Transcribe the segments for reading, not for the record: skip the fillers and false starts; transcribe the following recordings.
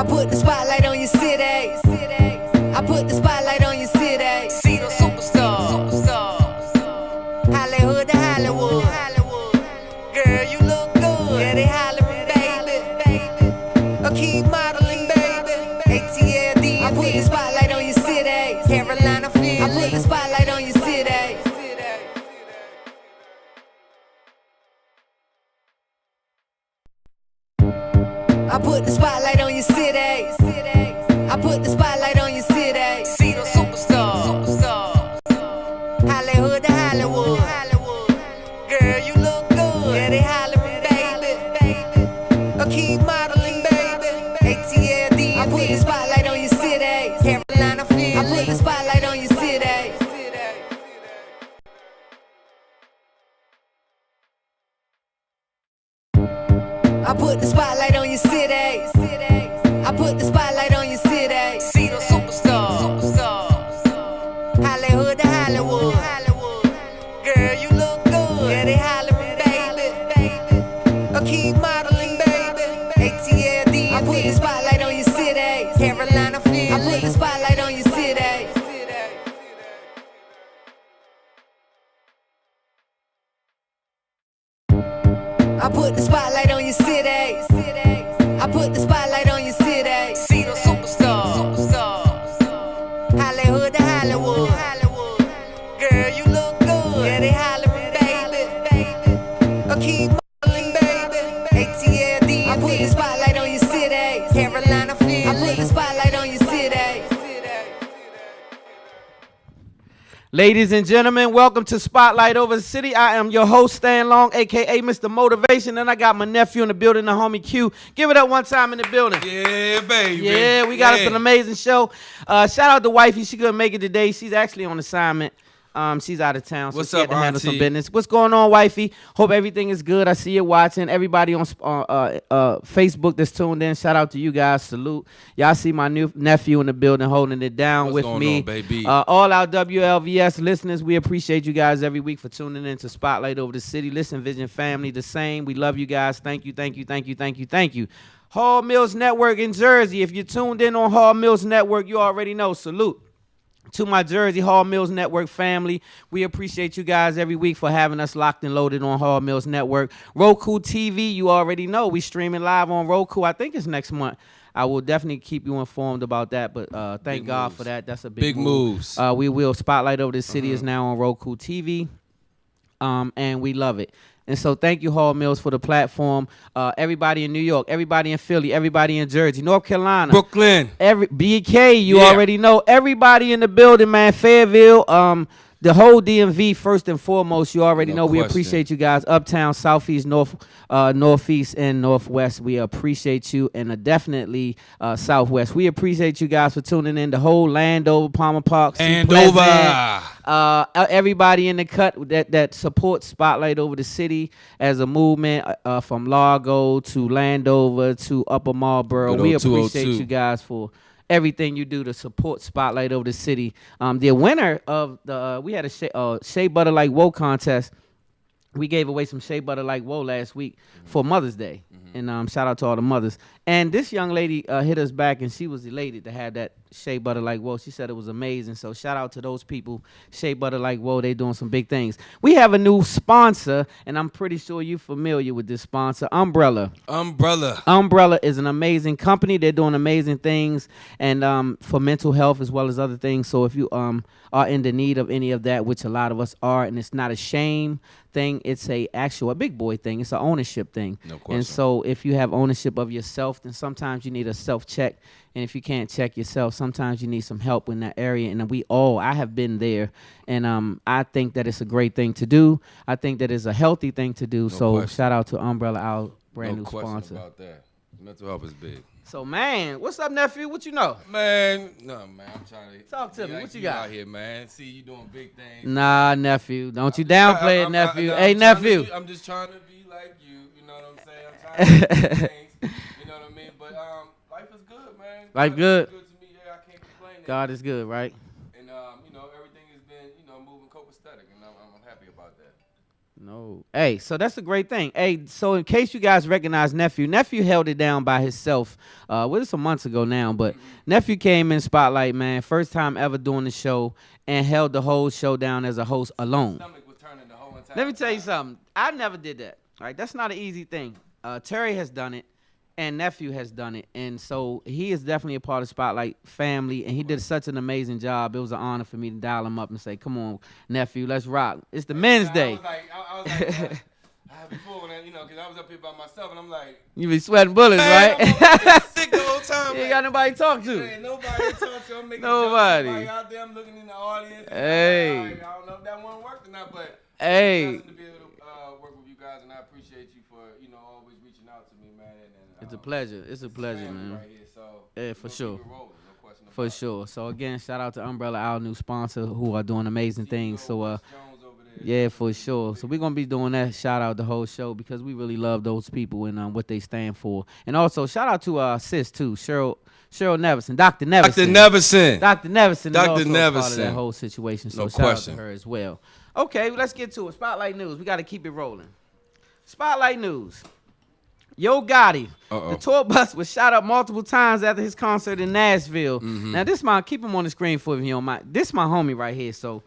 I put the spotlight on your city. I put the spotlight on your city. See the superstars. Hollywood to Hollywood. Girl, you look good. Yeah, they hollering, baby. I keep modeling, baby. ATLD. I put the spotlight on your city. Carolina, Philly. I put the spotlight on your city. I put the spotlight on your city. I put the spotlight on your city. See the superstars. Hollywood to Hollywood. Girl, you look good. Yeah, they hollering, baby. I keep modeling, baby. ATLD. I put the spotlight on your city. Carolina, Philly. I put the spotlight on your city. I put the spotlight on your city. I put the spotlight on your city. See the superstars. Hollywood to Hollywood. Girl, you look good. Yeah, they hollering, baby. I keep modeling, baby. ATLD. I put the spotlight on your city. Carolina, Philly. I put the spotlight on your city. I put the spotlight on your city. I put the spotlight on your city. See the superstars. Hollywood to Hollywood. Girl, you look good. Yeah, they hollering, baby. I keep modeling, baby. ATLD. I put the spotlight on your city. Carolina, Philly. I put the spotlight on your city. Ladies and gentlemen, welcome to Spotlight Over the City. I am your host, Stan Long, a.k.a. Mr. Motivation, and I got my nephew in the building, the homie Q. Give it up one time in the building. Yeah, baby. Yeah, we got us an amazing show. Shout out to Wifey. She couldn't make it today. She's actually on assignment. She's out of town, so What's she had up, to handle Auntie? some business. What's going on, Wifey? Hope everything is good. I see you watching. Everybody on Facebook that's tuned in, shout out to you guys. Salute. Y'all see my new nephew in the building holding it down What's with me. on, baby? All our WLVS listeners, we appreciate you guys every week for tuning in to Spotlight Over the City. Listen, Vision family, the same. We love you guys. Thank you, thank you, thank you, thank you, thank you. Hall Mills Network in Jersey. If you're tuned in on Hall Mills Network, you already know. Salute. To my Jersey Hall Mills Network family, we appreciate you guys every week for having us locked and loaded on Hall Mills Network. Roku TV, you already know. We streaming live on Roku. I think it's next month. I will definitely keep you informed about that, but thank God for that. That's a big move. Moves. We will. Spotlight Over the City is now on Roku TV, and we love it. And so thank you, Hall Mills, for the platform. Everybody in New York, everybody in Philly, everybody in Jersey, North Carolina. Brooklyn. Every BK, you already know. Everybody in the building, man. Fairville, the whole DMV, first and foremost, you already know. We appreciate you guys. Uptown, Southeast, Northeast, and Northwest. We appreciate you. And definitely Southwest. We appreciate you guys for tuning in. The whole Landover, Palmer Park, Andover. everybody in the cut that supports Spotlight Over the City as a movement, from Largo to Landover to Upper Marlboro. We appreciate you guys for everything you do to support Spotlight Over the City. The winner of we had a Shea Butter Like Whoa contest. We gave away some Shea Butter Like Whoa last week for Mother's Day. And shout out to all the mothers. And this young lady hit us back, and she was elated to have that Shea Butter Like Whoa. She said it was amazing. So shout out to those people. Shea Butter Like Whoa, they doing some big things. We have a new sponsor, and I'm pretty sure you're familiar with this sponsor, Umbrella. Umbrella is an amazing company. They're doing amazing things, and for mental health as well as other things. So if you are in the need of any of that, which a lot of us are, and it's not a shame thing, it's a big boy thing. It's an ownership thing. No question. And so if you have ownership of yourself, then sometimes you need a self-check. And if you can't check yourself, sometimes you need some help in that area. And I have been there. And I think that it's a great thing to do. I think that it's a healthy thing to do. Shout out to Umbrella, our brand new sponsor. No question about that. Mental health is big. So, man, what's up, nephew? What you know? Man, I'm trying to talk to me. What you got out here, man? See you doing big things. Nah, nephew, don't you downplay it, nephew. Hey, nephew. I'm just trying to be like you. You know what I'm saying? I'm trying to do big things. You know what I mean? But life is good, man. Life good. Good to me. Yeah, I can't complain. God is good, right? And everything has been moving copacetic, and I'm happy about that. No. Hey, so that's a great thing. Hey, so in case you guys recognize Nephew held it down by himself. Well, it's some months ago now, but Nephew came in Spotlight, man. First time ever doing the show and held the whole show down as a host alone. Stomach was turning the whole entire Let me tell you something. I never did that. All right, that's not an easy thing. Terry has done it, and Nephew has done it, and so he is definitely a part of Spotlight family, and he did such an amazing job. It was an honor for me to dial him up and say, "Come on, Nephew, let's rock. It's the men's day." I was like, before when because I was up here by myself, and I'm like, you be sweating bullets, man, right? I'm sick the whole time. You ain't got nobody to talk to. Ain't nobody to talk to. I'm making Nobody. jokes. Out there, I'm looking in the audience. Hey. I don't know if that one worked or not, but Hey. it's a blessing to be able to work with you guys, and I appreciate you for always reaching out to me, man. And, It's a pleasure. It's a pleasure, man. Right here, so Yeah, for sure. keep it rolling, no question about For it. sure. So again, shout out to Umbrella, our new sponsor, who are doing amazing things. So Jones over there. yeah, for sure. So we're gonna be doing that shout out the whole show because we really love those people and what they stand for. And also shout out to sis too, Cheryl Neverson, Dr. Neverson. Dr. Neverson. Dr. Neverson Dr. is also a part of Neverson. that whole situation. So No shout question. out to her as well. Okay, let's get to it. Spotlight News. We got to keep it rolling. Spotlight News. Yo Gotti. The tour bus was shot up multiple times after his concert in Nashville. Now this keep him on the screen for me on my. This my homie right here. So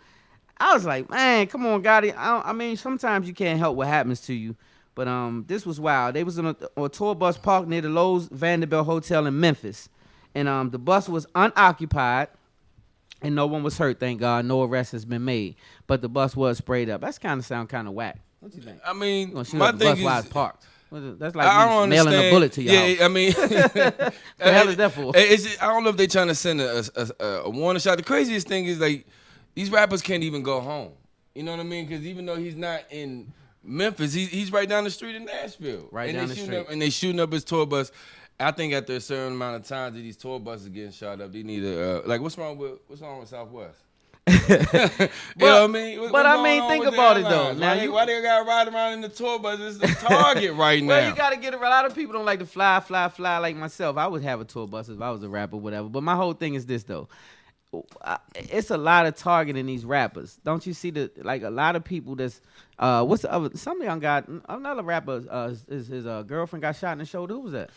I was like, man, come on, Gotti. I mean, sometimes you can't help what happens to you. But this was wild. They was on a tour bus parked near the Lowe's Vanderbilt Hotel in Memphis. And the bus was unoccupied. And no one was hurt, thank God. No arrest has been made. But the bus was sprayed up. That's sound kind of whack. What you think? I mean, You gonna shoot my up the thing bus while is, it's parked. That's like I don't mailing understand. a bullet to your house. I mean, The hell is that for? I don't know if they're trying to send a warning shot. The craziest thing is like these rappers can't even go home. You know what I mean? Because even though he's not in Memphis, he's right down the street in Nashville. Right down the street. And they shooting up his tour bus. I think after a certain amount of times that these tour buses getting shot up, they need to what's wrong with Southwest? You know what I mean? But I mean, think about it though. Now why they gotta ride around in the tour bus? It's the target right now. Well, you gotta get around. A lot of people don't like to fly like myself. I would have a tour bus if I was a rapper, whatever. But my whole thing is this though. It's a lot of targeting these rappers. Don't you see a lot of people that's what's the other? Some young guy, another rapper, his girlfriend got shot in the shoulder. Who was that?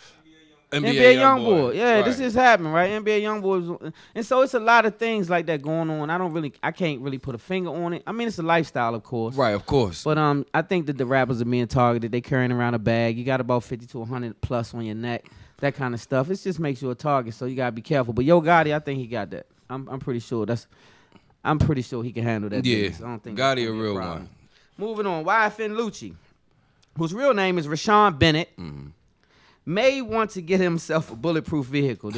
NBA Youngboy. Yeah, right. This is happening, right? NBA Youngboy. And so it's a lot of things like that going on. I can't really put a finger on it. I mean, it's a lifestyle, of course. Right, of course. But I think that the rappers are being targeted. They carrying around a bag. You got about 50 to 100 plus on your neck. That kind of stuff. It just makes you a target, so you got to be careful. But Yo Gotti, I think he got that. I'm pretty sure I'm pretty sure he can handle that. Yeah, business. I don't think Gotti a real one. Moving on, YFN Lucci, whose real name is Rashawn Bennett, may want to get himself a bulletproof vehicle.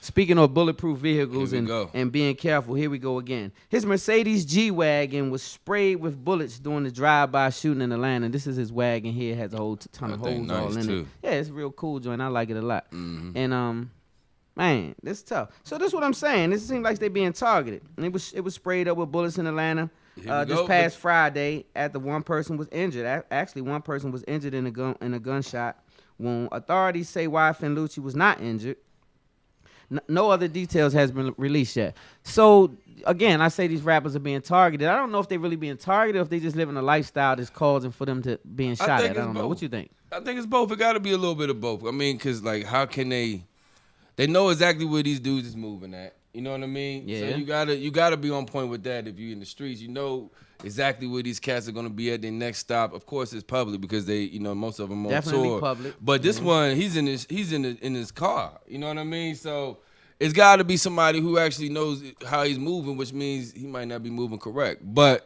Speaking of bulletproof vehicles and being careful, here we go again. His Mercedes G-Wagon was sprayed with bullets during the drive-by shooting in Atlanta. This is his wagon here. It has a whole ton of holes all in it. Yeah, it's a real cool joint. I like it a lot. And man, this is tough. So this is what I'm saying. This seems like they being targeted. And it was sprayed up with bullets in Atlanta. This past Friday, after one person was injured. Actually, one person was injured in a gunshot wound. Authorities say YFN Lucci was not injured. No other details has been released yet. So again, I say these rappers are being targeted. I don't know if they really being targeted or if they just living a lifestyle that's causing for them to being shot at. I don't know. What you think? I think it's both. It got to be a little bit of both. I mean, because like, how can they know exactly where these dudes is moving at. You know what I mean? Yeah. So you gotta be on point with that. If you're in the streets, you know exactly where these cats are gonna be at their next stop. Of course, it's public because they, most of them on Definitely tour. public. But this one, he's in his car. You know what I mean? So it's got to be somebody who actually knows how he's moving, which means he might not be moving correct. But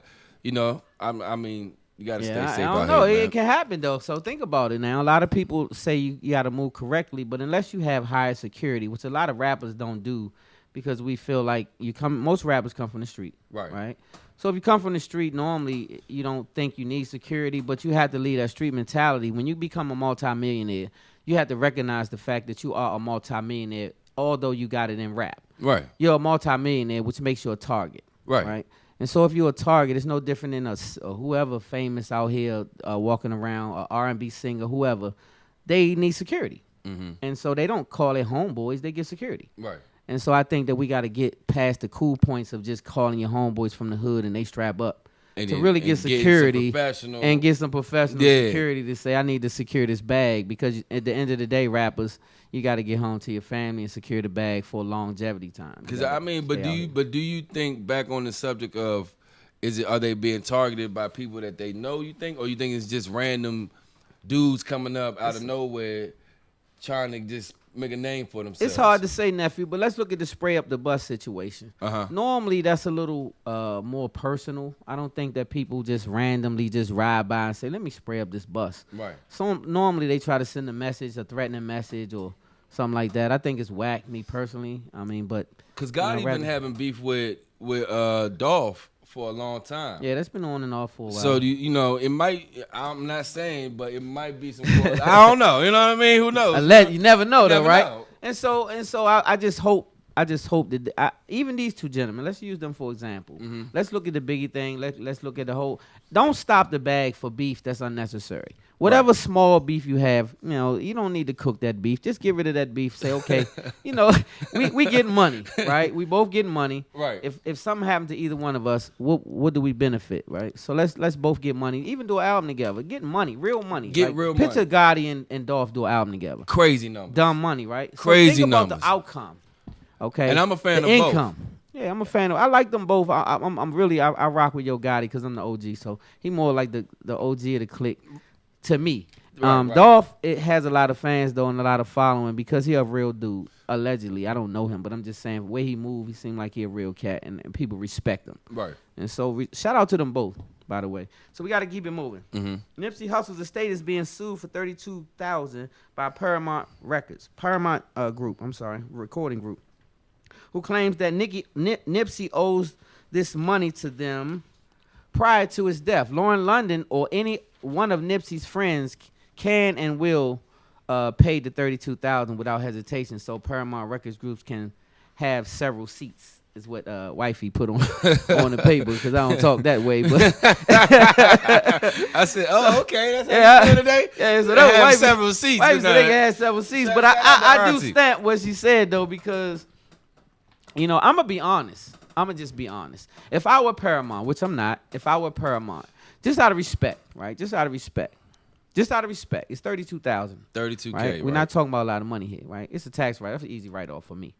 I mean. You gotta stay safe. I don't know. It can happen though. So think about it now. A lot of people say you gotta move correctly, but unless you have higher security, which a lot of rappers don't do, because we feel like most rappers come from the street. Right. So if you come from the street, normally you don't think you need security, but you have to leave that street mentality. When you become a multimillionaire, you have to recognize the fact that you are a multimillionaire, although you got it in rap. Right. You're a multimillionaire, which makes you a target. Right. And so if you're a target, it's no different than whoever famous out here walking around, a R&B singer, whoever. They need security. And so they don't call it homeboys. They get security. Right. And so I think that we got to get past the cool points of just calling your homeboys from the hood and they strap up. to really get security and get some professional security to say, I need to secure this bag, because at the end of the day, rappers, you got to get home to your family and secure the bag for longevity time. Because I mean, but do you think, back on the subject of, are they being targeted by people that they know, you think, or you think it's just random dudes coming up out of nowhere trying to just make a name for themselves? It's hard to say, nephew, but let's look at the spray up the bus situation. Normally, that's a little more personal. I don't think that people just randomly just ride by and say, let me spray up this bus. Right. So normally they try to send a message, a threatening message or something like that. I think it's whack, me personally. I mean, but because Gotti been having beef with Dolph for a long time. Yeah, that's been on and off for a while. So you know, it might. I'm not saying, but it might be some. I don't know. You know what I mean? Who knows? You never know, though, right? Know. And so I just hope that even these two gentlemen, let's use them for example. Let's look at the Biggie thing. Let's look at the whole. Don't stop the bag for beef that's unnecessary. Whatever small beef you have, you know, you don't need to cook that beef. Just get rid of that beef. Say, okay, you know, we getting money, right? We both getting money. Right. If something happened to either one of us, what do we benefit, right? So let's both get money. Even do an album together. Get money, real money. Get real money. Picture Gotti and Dolph do an album together. Crazy numbers. Dumb money, right? Crazy so think numbers. About the outcome. Okay. And I'm a fan of income. Both. Yeah, I'm a fan of. I like them both. I'm really I rock with Yo Gotti because I'm the OG. So he more like the OG of the clique to me. Right. Dolph, it has a lot of fans though and a lot of following because he a real dude. Allegedly, I don't know him, but I'm just saying the way he move, he seemed like he a real cat, and people respect him. Right. And so shout out to them both, by the way. So we got to keep it moving. Nipsey Hussle's estate is being sued for $32,000 by Paramount Recording Group, who claims that Nipsey owes this money to them prior to his death. Lauren London or any one of Nipsey's friends can and will pay the $32,000 without hesitation, so Paramount Records groups can have several seats. Is what wifey put on the paper because I don't talk that way. But I said, "Oh, okay, that's how you feel today." Yeah, so that have several seats. Wifey said they can have several seats, but I do stand what she said though because you know I'm gonna be honest. I'm gonna just be honest. If I were Paramount, which I'm not, if I were Paramount, just out of respect, right? Just out of respect, it's $32,000. $32K. Right? We're not talking about a lot of money here, right? It's a tax write. That's an easy write off for me.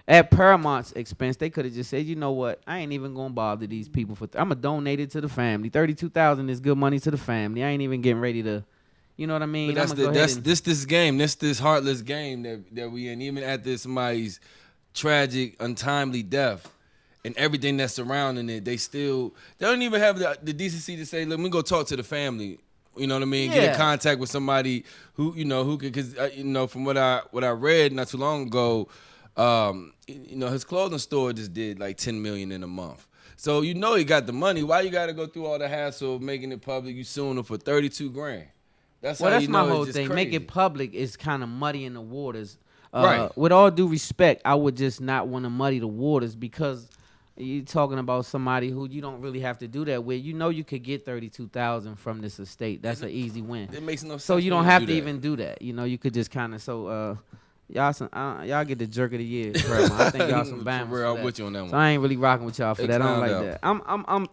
At Paramount's expense, they could have just said, you know what? I ain't even gonna bother these people I'm gonna donate it to the family. $32,000 is good money to the family. I ain't even getting ready to, you know what I mean? But this game, this heartless game that we in. Even after somebody's tragic, untimely death and everything that's surrounding it, they don't even have the decency to say, look, let me go talk to the family. You know what I mean? Yeah. Get in contact with somebody who could, because from what I read not too long ago. His clothing store just did like $10 million in a month. So he got the money. Why you got to go through all the hassle of making it public? You suing him for $32,000. That's my whole thing. Make it public is kind of muddying the waters. Right. With all due respect, I would just not want to muddy the waters because you're talking about somebody who you don't really have to do that with. You could get $32,000 from this estate. That's an easy win. It makes no sense. So you don't have to even do that. You could just kind of y'all get the jerk of the year. I think y'all some bams. For real, I'm with you on that one. So I ain't really rocking with y'all for that. I don't like that.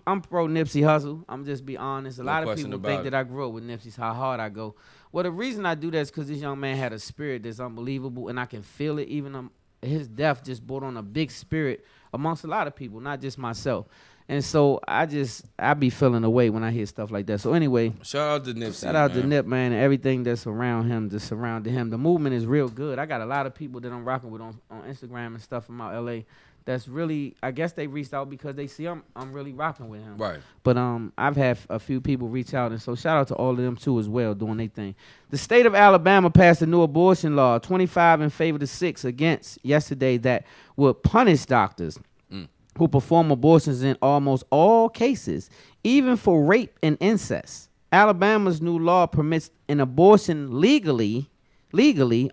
I'm pro Nipsey Hussle. I'm just be honest. A lot of people think that I grew up with Nipsey's how hard I go. Well, the reason I do that is because this young man had a spirit that's unbelievable, and I can feel it. Even his death just brought on a big spirit amongst a lot of people, not just myself. And so I be feeling away when I hear stuff like that. So anyway, shout out to Nipsey. Shout out to Nip, man, and everything that's around him, just surrounding him. The movement is real good. I got a lot of people that I'm rocking with on Instagram and stuff from out LA. That's really, I guess they reached out because they see I'm really rocking with him. Right. But I've had a few people reach out, and so shout out to all of them too as well, doing their thing. The state of Alabama passed a new abortion law, 25 in favor to 6 against yesterday, that would punish doctors who perform abortions in almost all cases, even for rape and incest. Alabama's new law permits an abortion legally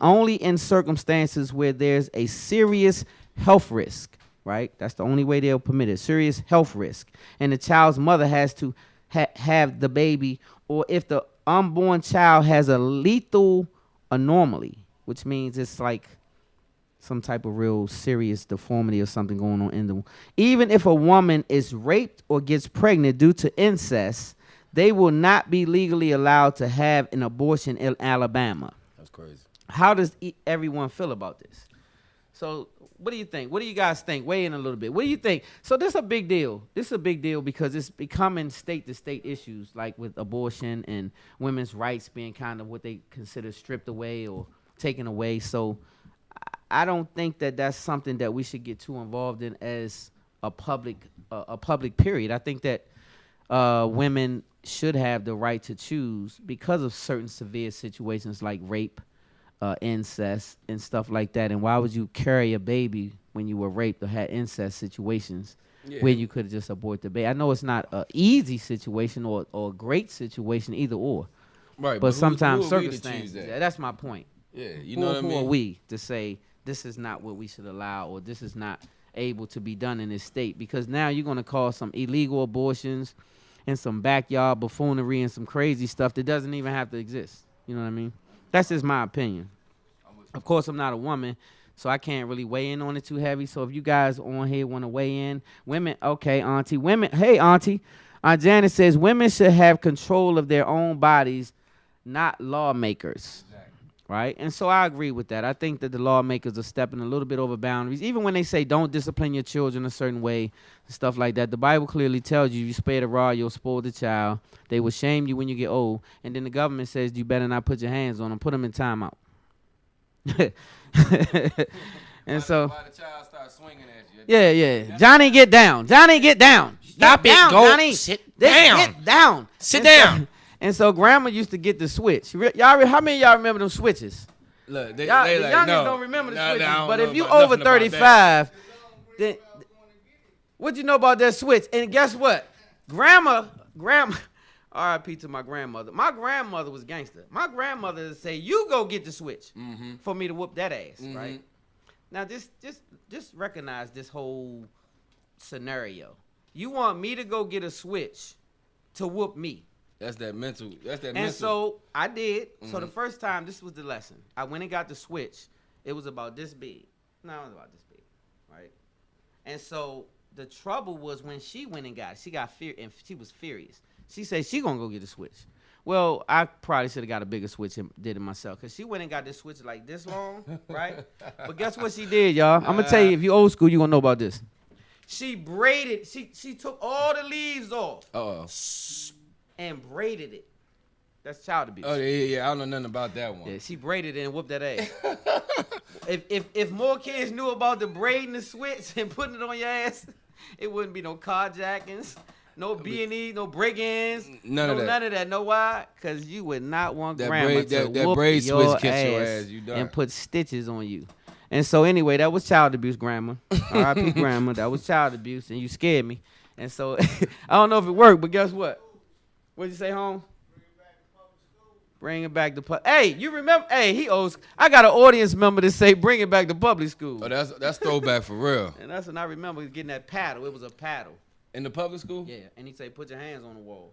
only in circumstances where there's a serious health risk, right? That's the only way they'll permit it, serious health risk. And the child's mother has to have the baby, or if the unborn child has a lethal anomaly, which means it's like some type of real serious deformity or something going on in them. Even if a woman is raped or gets pregnant due to incest, they will not be legally allowed to have an abortion in Alabama. That's crazy. How does everyone feel about this? So what do you think? What do you guys think? Weigh in a little bit. What do you think? So this is a big deal. This is a big deal because it's becoming state-to-state issues, like with abortion and women's rights being kind of what they consider stripped away or taken away. So I don't think that that's something that we should get too involved in as a public period. I think that women should have the right to choose because of certain severe situations like rape, incest, and stuff like that. And why would you carry a baby when you were raped or had incest situations where you could just abort the baby? I know it's not an easy situation or a great situation, either or. Right, but sometimes who circumstances. That? That's my point. Yeah, you know what I mean? Who are we to say this is not what we should allow or this is not able to be done in this state? Because now you're going to cause some illegal abortions and some backyard buffoonery and some crazy stuff that doesn't even have to exist. You know what I mean? That's just my opinion. Of course, I'm not a woman, so I can't really weigh in on it too heavy. So if you guys on here want to weigh in, women, okay, auntie, women, hey, auntie. Aunt Janet says women should have control of their own bodies, not lawmakers. Right? And so I agree with that. I think that the lawmakers are stepping a little bit over boundaries. Even when they say don't discipline your children a certain way, stuff like that. The Bible clearly tells you, you spare the rod, you'll spoil the child. They will shame you when you get old. And then the government says you better not put your hands on them. Put them in timeout. And so, why the child starts swinging at you? Yeah. Johnny, get down. Johnny, get down. Stop get it. Down, Go Johnny. sit down. Get down. Sit down. And so grandma used to get the switch. Y'all, how many of y'all remember them switches? Look, The they like, youngest no. don't remember the No, switches. I don't But know if you about over nothing about 35, then what you know about that switch? And guess what? Grandma, R.I.P. to my grandmother. My grandmother was gangster. My grandmother would say, "You go get the switch for me to whoop that ass." Right? Now, just recognize this whole scenario. You want me to go get a switch to whoop me? That's that mental. And so I did. So the first time, this was the lesson. I went and got the switch. It was about this big. No, it was about this big, right? And so the trouble was when she went and got it. She got fear, and she was furious. She said she gonna go get a switch. Well, I probably should have got a bigger switch and did it myself, because she went and got this switch like this long, right? But guess what she did, y'all? I'm gonna tell you, if you old school, you gonna know about this. She braided. She took all the leaves off. And braided it. That's child abuse. Oh yeah. I don't know nothing about that one. Yeah, she braided it and whooped that ass. if more kids knew about the braiding the switch and putting it on your ass, it wouldn't be no carjackings, no B&E, no break-ins, none of that. Know why? Because you would not want grandma to whoop braid your switch catch your ass. You done. And put stitches on you. And so anyway, that was child abuse, grandma. R.I.P. grandma. That was child abuse, and you scared me. And so I don't know if it worked, but guess what? What'd you say, home? Bring it back to public. Hey, you remember? Hey, he owes. I got an audience member to say, bring it back to public school. Oh, that's throwback for real. And that's when I remember getting that paddle. It was a paddle. In the public school? Yeah, and he'd say, put your hands on the wall,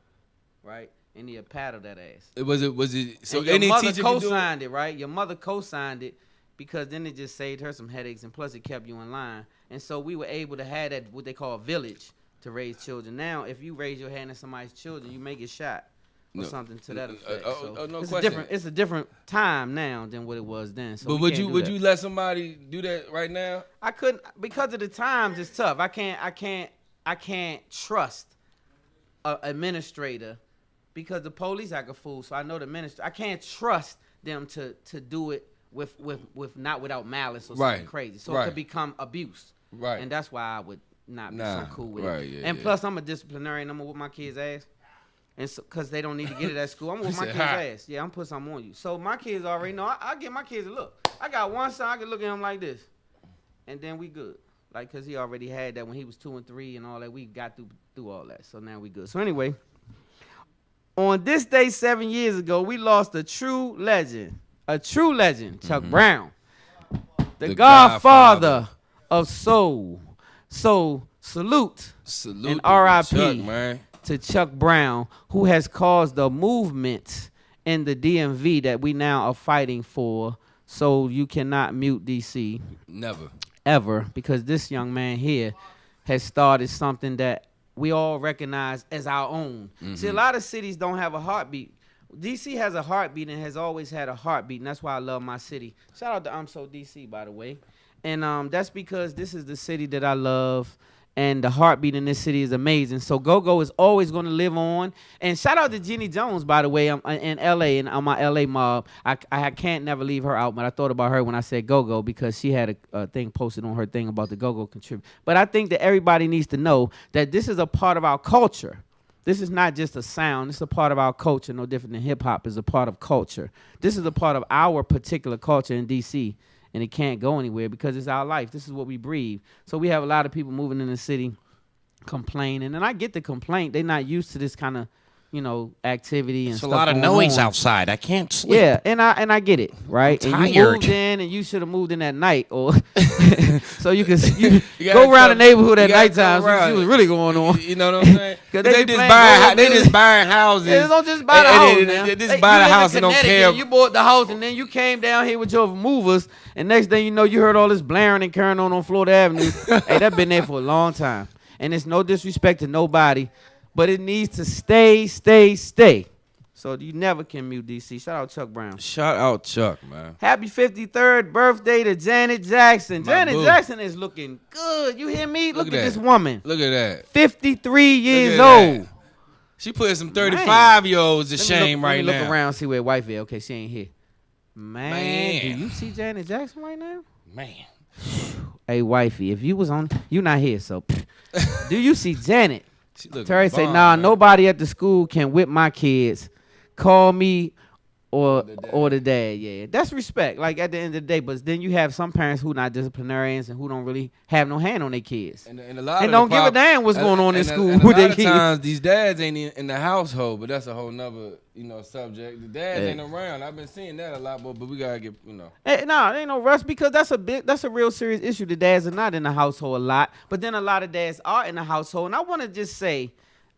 right? And he'd paddle that ass. Was it? So and your any mother teacher co-signed it, right? Your mother co-signed it because then it just saved her some headaches, and plus it kept you in line. And so we were able to have that, what they call a village, to raise children. Now, if you raise your hand at somebody's children, you may get shot or something to that effect. No it's question. It's a different time now than what it was then. So but would you let somebody do that right now? I couldn't, because of the times. It's tough. I can't trust an administrator because the police act a fool. So I know the minister. I can't trust them to do it with not without malice or something crazy. So it could become abuse. Right. And that's why I would not be so cool with it. Yeah, and plus, I'm a disciplinarian. I'm gonna whoop my kids' ass, and so because they don't need to get it at school, I'm gonna whoop my kids' ass. Yeah, I'm gonna put something on you. So my kids already know. I give my kids a look. I got one son. I can look at him like this, and then we good. Like, cause he already had that when he was 2 and 3 and all that. We got through all that. So now we good. So anyway, on this day 7 years ago, we lost a true legend, Chuck Brown, the Godfather of soul. So salute and R.I.P. to Chuck Brown, who has caused a movement in the DMV that we now are fighting for So you cannot mute DC. Never. Ever, because this young man here has started something that we all recognize as our own. See, a lot of cities don't have a heartbeat. DC has a heartbeat and has always had a heartbeat, and that's why I love my city. Shout out to I'm So DC, by the way. And that's because this is the city that I love, and the heartbeat in this city is amazing. So Go-Go is always going to live on. And shout out to Jenny Jones, by the way, in L.A. and on my L.A. mob. I can't never leave her out, but I thought about her when I said Go-Go because she had a thing posted on her thing about the Go-Go contribute. But I think that everybody needs to know that this is a part of our culture. This is not just a sound. It's a part of our culture, no different than hip-hop is a part of culture. This is a part of our particular culture in D.C., and it can't go anywhere because it's our life. This is what we breathe. So we have a lot of people moving in the city complaining, and I get the complaint. They're not used to this kind of, activity and stuff. It's a lot of noise outside. I can't sleep. Yeah, and I get it, right? I'm and you tired. moved in, and you should have moved in at night, or so you go around the neighborhood at nighttime. So see what's really going on. You know what I'm saying? Cause they just buying houses. They don't just buy the house. They just buy the house and don't care. You bought the house, and then you came down here with your movers, and next thing you know, you heard all this blaring and carrying on Florida Avenue. Hey, that been there for a long time, and it's no disrespect to nobody. But it needs to stay. So you never can mute DC. Shout out Chuck Brown. Shout out Chuck, man. Happy 53rd birthday to Janet Jackson. Janet boo. Jackson is looking good. You hear me? Look at this woman. Look at that. 53 years at old. that. She put some 35-year-olds to shame right now. Let me look around, see where wife is. Okay, she ain't here. Man, do you see Janet Jackson right now? Man. Hey, wifey, if you was on, you not here, so. Do you see Janet? Terry say, nah, man. nobody at the school can whip my kids. Call me or the dad. Yeah, that's respect. Like at the end of the day, but then you have some parents who not disciplinarians and who don't really have no hand on their kids and don't give a damn what's going on in school and with their kids. kids. Times these dads ain't in the household, but that's a whole nother subject. The dads ain't around. I've been seeing that a lot, but we gotta get Hey, nah, ain't no rush because that's a real serious issue. The dads are not in the household a lot, but then a lot of dads are in the household, and I want to just say.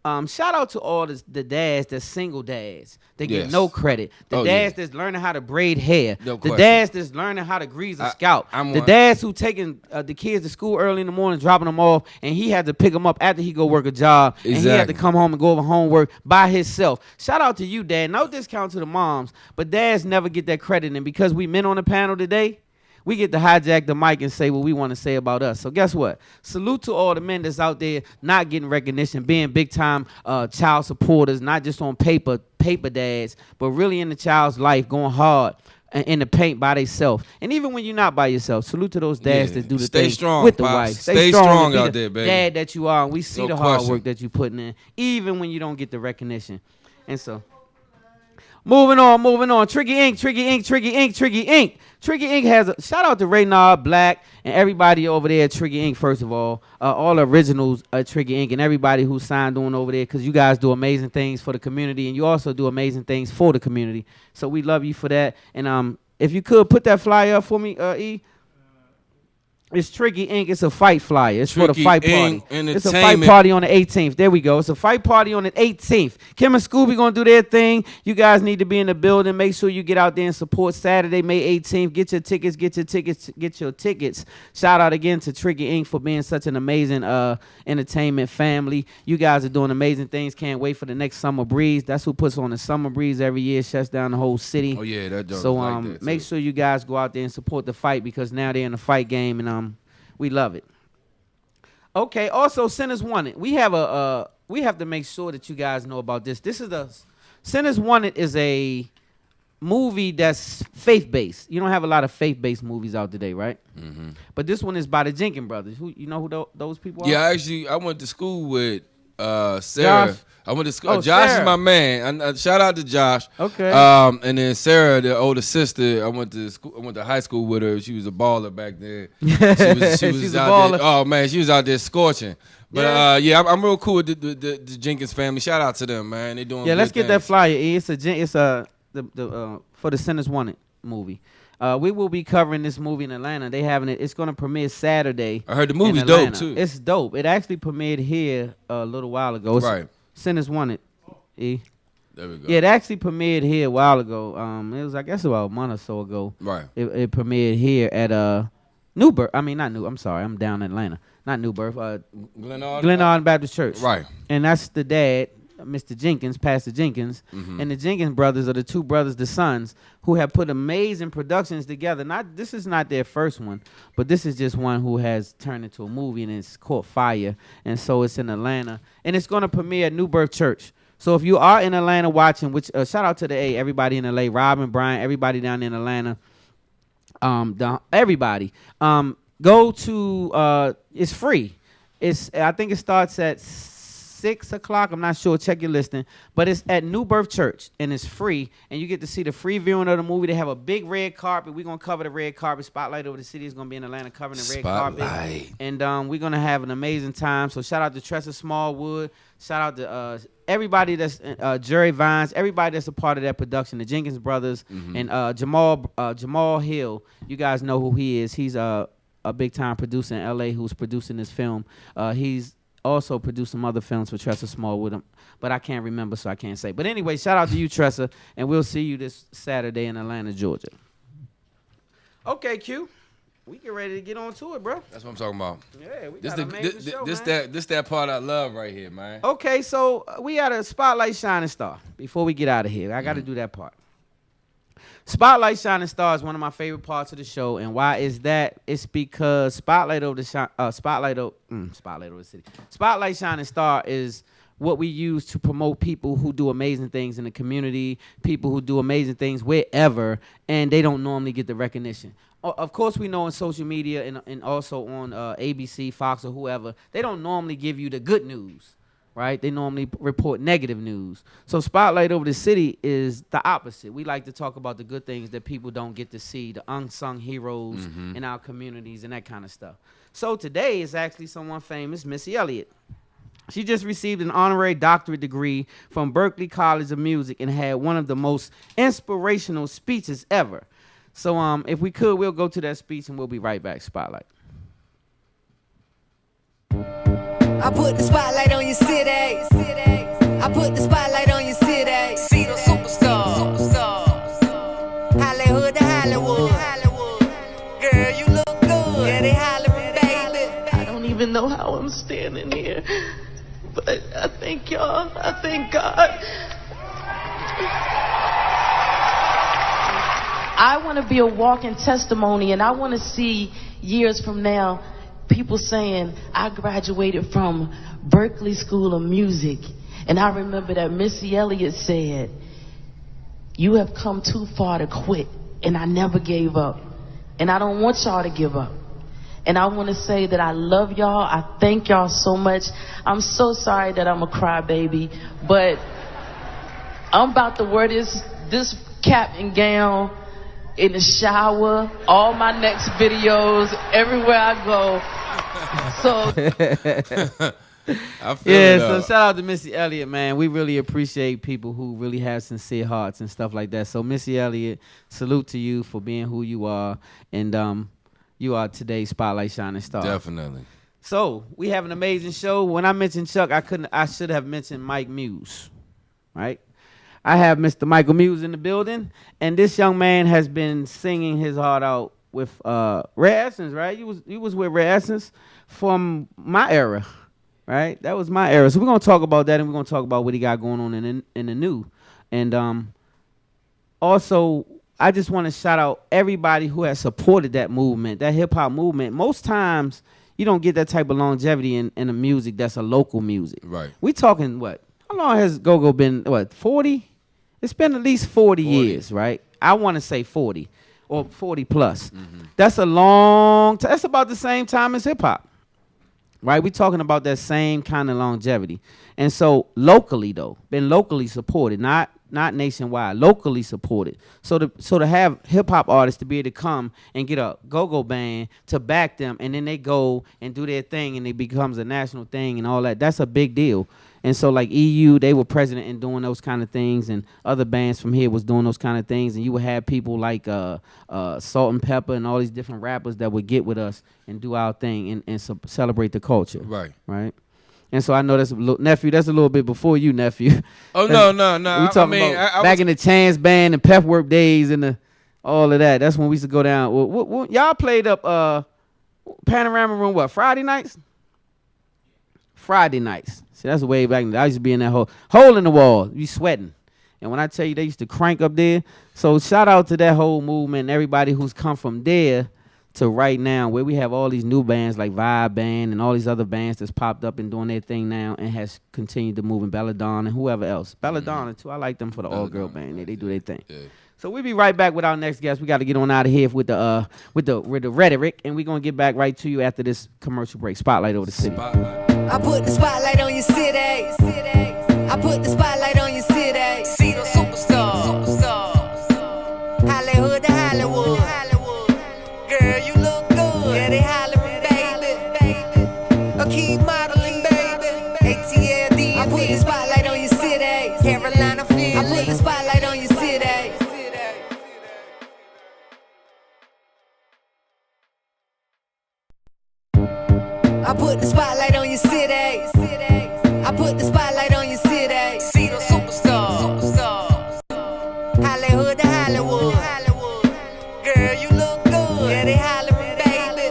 Shout out to all the dads that's single dads. They get no credit. The dads that's learning how to braid hair. No the dads that's learning how to grease a scalp. The dads who taking the kids to school early in the morning, dropping them off, and he had to pick them up after he go work a job. Exactly. And he had to come home and go over homework by himself. Shout out to you, dad. No discount to the moms, but dads never get that credit. And because we men on the panel today, we get to hijack the mic and say what we want to say about us. So guess what? Salute to all the men that's out there not getting recognition, being big-time child supporters, not just on paper dads, but really in the child's life, going hard in the paint by themselves. And even when you're not by yourself, salute to those dads that do the thing strong, with the Pops. wife. Stay strong out there, baby. Dad that you are, and we see No the hard question. work that you're putting in, even when you don't get the recognition. And so... Moving on. Tricky Ink. Tricky Ink has a shout out to Raynard Black and everybody over there at Tricky Ink, first of all the originals at Tricky Ink and everybody who signed on over there because you guys do amazing things for the community and you also do amazing things for the community. So we love you for that. And if you could put that flyer up for me, E. It's Tricky Ink. It's a fight flyer. It's for the fight party. It's a fight party on the 18th. There we go. It's a fight party on the 18th. Kim and Scooby gonna do their thing. You guys need to be in the building. Make sure you get out there and support Saturday, May 18th. Get your tickets. Shout out again to Tricky Ink for being such an amazing entertainment family. You guys are doing amazing things. Can't wait for the next Summer Breeze. That's who puts on the Summer Breeze every year. Shuts down the whole city. Oh yeah, that does. So like that make sure you guys go out there and support the fight because now they're in the fight game and we love it. Okay. Also, Sinners Wanted. We have to make sure that you guys know about this. This is Sinners Wanted is a movie that's faith-based. You don't have a lot of faith-based movies out today, right? Mm-hmm. But this one is by the Jenkins brothers. You know who those people are? Yeah, actually, I went to school with Sarah. Josh? I went to school. Oh, Josh Sarah. is my man. Shout out to Josh. Okay. And then Sarah, the older sister, I went to high school with her. She was a baller back then. She was She's a out baller. there. Oh man, she was out there scorching. But I'm real cool with the Jenkins family. Shout out to them, man. They doing. Yeah, let's good get that things. flyer. It's for the Sinners Wanted movie. We will be covering this movie in Atlanta. They having it. It's going to premiere Saturday. I heard the movie's in Atlanta. dope too. It's dope. It actually premiered here a little while ago. It's Right. Sinners Wanted. E. There we go. Yeah, it actually premiered here a while ago. It was, I guess, about a month or so ago. Right. It premiered here at Newburgh. I mean, not New. I'm sorry, I'm down in Atlanta. Not Newburgh. Glenarden Baptist Church. Right. And that's the dad, Mr. Jenkins, Pastor Jenkins, and the Jenkins brothers are the two brothers, the sons, who have put amazing productions together. This is not their first one, but this is just one who has turned into a movie, and it's caught fire. And so it's in Atlanta, and it's going to premiere at Newburgh Church. So if you are in Atlanta watching, which shout out to the everybody in LA, Robin, Brian, everybody down in Atlanta, everybody, go to it's free. I think it starts at 6 o'clock. I'm not sure. Check your listing. But it's at Newburgh Church, and it's free. And you get to see the free viewing of the movie. They have a big red carpet. We're going to cover the red carpet. Spotlight over the city is going to be in Atlanta covering the red carpet. And we're going to have an amazing time. So shout out to Tressa Smallwood. Shout out to everybody that's Jerry Vines, everybody that's a part of that production, the Jenkins brothers, and Jamal Hill. You guys know who he is. He's a big-time producer in L.A. who's producing this film. He's also produced some other films for Tressa Smallwood, but I can't remember, so I can't say. But anyway, shout out to you, Tressa, and we'll see you this Saturday in Atlanta, Georgia. Okay, Q. We get ready to get on to it, bro. That's what I'm talking about. Yeah, we got an amazing show, man. This that part I love right here, man. Okay, so we got a Spotlight Shining Star. Before we get out of here, I got to do that part. Spotlight Shining Star is one of my favorite parts of the show, and why is that? It's because Spotlight over the City. Spotlight Shining Star is what we use to promote people who do amazing things in the community, people who do amazing things wherever, and they don't normally get the recognition. Of course, we know on social media and also on ABC, Fox, or whoever, they don't normally give you the good news, right? They normally report negative news. So Spotlight over the City is the opposite. We like to talk about the good things that people don't get to see, the unsung heroes in our communities and that kind of stuff. So today is actually someone famous, Missy Elliott. She just received an honorary doctorate degree from Berklee College of Music and had one of the most inspirational speeches ever. So if we could, we'll go to that speech and we'll be right back. Spotlight. I put the spotlight on your city. I put the spotlight on your city. See the superstars. Hollywood to Hollywood. Girl, you look good. Yeah, they hollering, baby. I don't even know how I'm standing here, but I thank y'all. I thank God. I want to be a walking testimony, and I want to see years from now people saying, I graduated from Berklee School of Music. And I remember that Missy Elliott said, you have come too far to quit. And I never gave up. And I don't want y'all to give up. And I want to say that I love y'all. I thank y'all so much. I'm so sorry that I'm a crybaby, but I'm about to wear this cap and gown in the shower, all my next videos, everywhere I go. So I feel it, so shout out to Missy Elliott, man. We really appreciate people who really have sincere hearts and stuff like that. So Missy Elliott, salute to you for being who you are, and you are today's Spotlight Shining Star. Definitely. So we have an amazing show. When I mentioned Chuck, I should have mentioned Mike Muse, right? I have Mr. Michael Muse in the building, and this young man has been singing his heart out with Rare Essence, right? You was with Rare Essence from my era, right? That was my era. So we're gonna talk about that, and we're gonna talk about what he got going on in the new. And also, I just want to shout out everybody who has supported that movement, that hip hop movement. Most times, you don't get that type of longevity in a music that's a local music. Right. We talking what? How long has Go-Go been? What, 40? It's been at least 40 years, right? I want to say 40 or 40 plus. That's a long time. That's about the same time as hip hop, right? We talking about that same kind of longevity. And so locally, though, been locally supported, not nationwide, locally supported. So to have hip hop artists to be able to come and get a go-go band to back them, and then they go and do their thing, and it becomes a national thing and all that. That's a big deal. And so like EU, they were president in doing those kind of things, and other bands from here was doing those kind of things. And you would have people like Salt and Pepper and all these different rappers that would get with us and do our thing and celebrate the culture. Right. Right. And so I know that's nephew. That's a little bit before you, nephew. Oh no. We talking about back in the Chance Band and Pep Work days and all of that. That's when we used to go down. Y'all played up Panorama Room. What, Friday nights? Friday nights. See, that's way back. I used to be in that hole in the wall. You sweating. And when I tell you they used to crank up there. So shout out to that whole movement and everybody who's come from there to right now, where we have all these new bands like Vibe Band and all these other bands that's popped up and doing their thing now and has continued to move in Belladonna and whoever else. Belladonna too. I like them for the all-girl band. They do their thing. Yeah. So we'll be right back with our next guest. We got to get on out of here with the rhetoric, and we're gonna get back right to you after this commercial break. Spotlight over the city. I put the spotlight on your city. I put the spotlight on your city. See the superstars. Hollywood to Hollywood. Girl, you look good. Yeah, they hollering, baby. I keep modeling, baby. ATLD. I put the spotlight on your city. Carolina, Philly. I put the spotlight on your city. I put the spotlight on your city. I put the spotlight on your city. See the superstars. Hollywood to Hollywood. Girl, you look good. Yeah, they hollering, baby.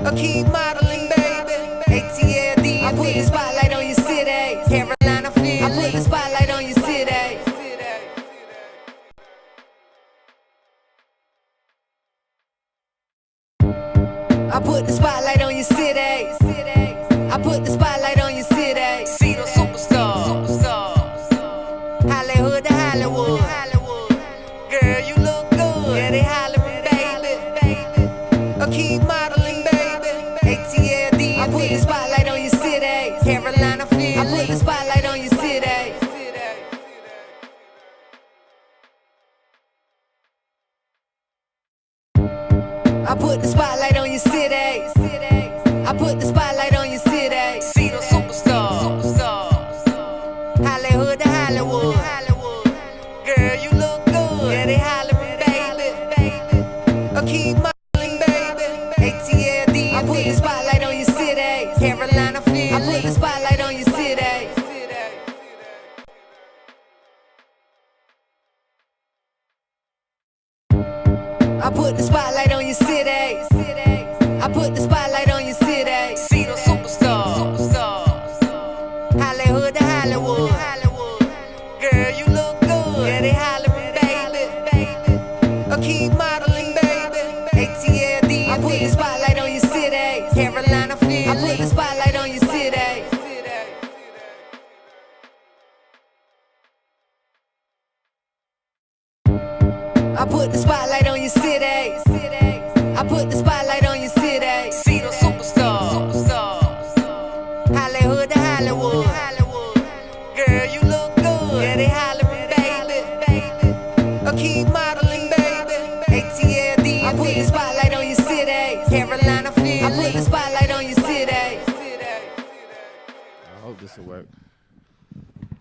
I keep modeling, baby. ATLD. I put the spotlight on your city. Carolina, Philly. I put the spotlight on your city. I put the spotlight on your city. I put the spotlight on your city. See the superstars. Hollywood to Hollywood. Girl, you look good. Yeah, they hollering, baby. I keep modeling, baby. ATLD. I put the spotlight on your city. Carolina, Philly. I put the spotlight on your city. I put the spotlight on your city. I put the spotlight on your city. See the superstars. Hollywood to Hollywood. Girl, you look good. Yeah, they hollering, baby. I keep modeling, baby. ATLD. I put the spotlight on your city. Carolina, Philly. I put the spotlight on your city. I put the spotlight on your city. I put the spotlight on your city. See the superstars. Hollywood to Hollywood. Girl, you look good. Yeah, they hollering, baby. I keep modeling, baby. ATLD. I put the spotlight on your city. Carolina, Philly. I put the spotlight on your city. I put the spotlight on your city. I put the spotlight on your city. See the superstars. Hollywood to Hollywood. Girl, you look good. Yeah, they hollering, baby. I keep modeling, baby. ATLD. I put the spotlight on your city. Carolina, Philly. I put the spotlight on your city. I hope this will work.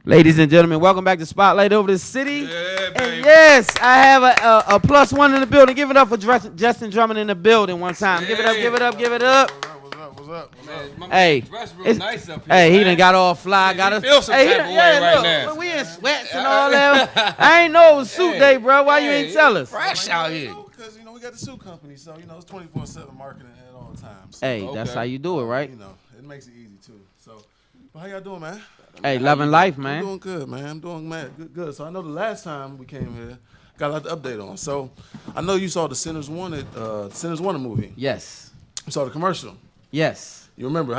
Ladies and gentlemen, welcome back to Spotlight Over the City. Yeah, baby. And yes, I have a plus one in the building. Give it up for Justin Drummond in the building one time. Give it up, give it up, give it up. What's up? Man, Hey, dress real nice up here. hey, he man. done got all fly. Got us. Feel some Hey, type of way right look, now. look, we in sweats and all that. I ain't know it was suit day, bro. Why you ain't tell us? Fresh out here. Because, we got the suit company, so, it's 24/7 marketing at all times. So, Hey, that's how you do it, right? it makes it easy, too. So, how y'all doing, man? Hey, loving life, I'm man. doing good, man. I'm doing good. So, I know the last time we came here, got a lot to update on. So, I know you saw the Sinners Wanted movie. Yes. You saw the commercial. Yes. You remember?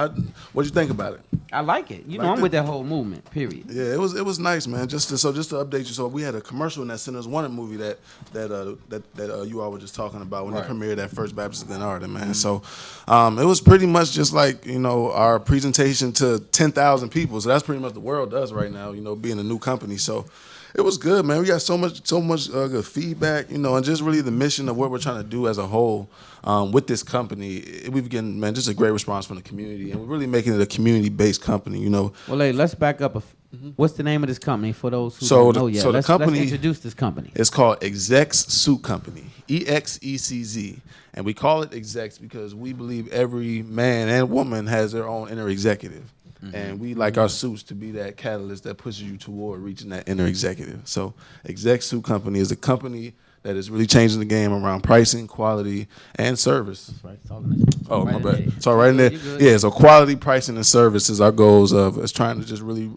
What'd you think about it? I like it. You know, Like I'm with that whole movement, period. Yeah, it was nice, man. Just to update you. So we had a commercial in that Sinners Wanted movie that you all were just talking about when they premiered at First Baptist Glenarden, man. Mm-hmm. So it was pretty much just like our presentation to 10,000 people. So that's pretty much the world does right now. Being a new company. So it was good, man. We got so much good feedback, and just really the mission of what we're trying to do as a whole with this company. We've gotten, man, just a great response from the community, and we're really making it a community-based company, Well, hey, let's back up. What's the name of this company for those who don't know yet? So let's introduce this company. It's called Execs Suit Company, EXECZ. And we call it execs because we believe every man and woman has their own inner executive. and we like our suits to be that catalyst that pushes you toward reaching that inner executive. So Exec Suit Company is a company that is really changing the game around pricing, quality, and service. Right, oh, my bad. So right in there. Yeah, so quality, pricing, and service is our goals of is trying to just really,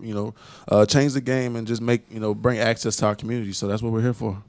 change the game and just make, bring access to our community. So that's what we're here for.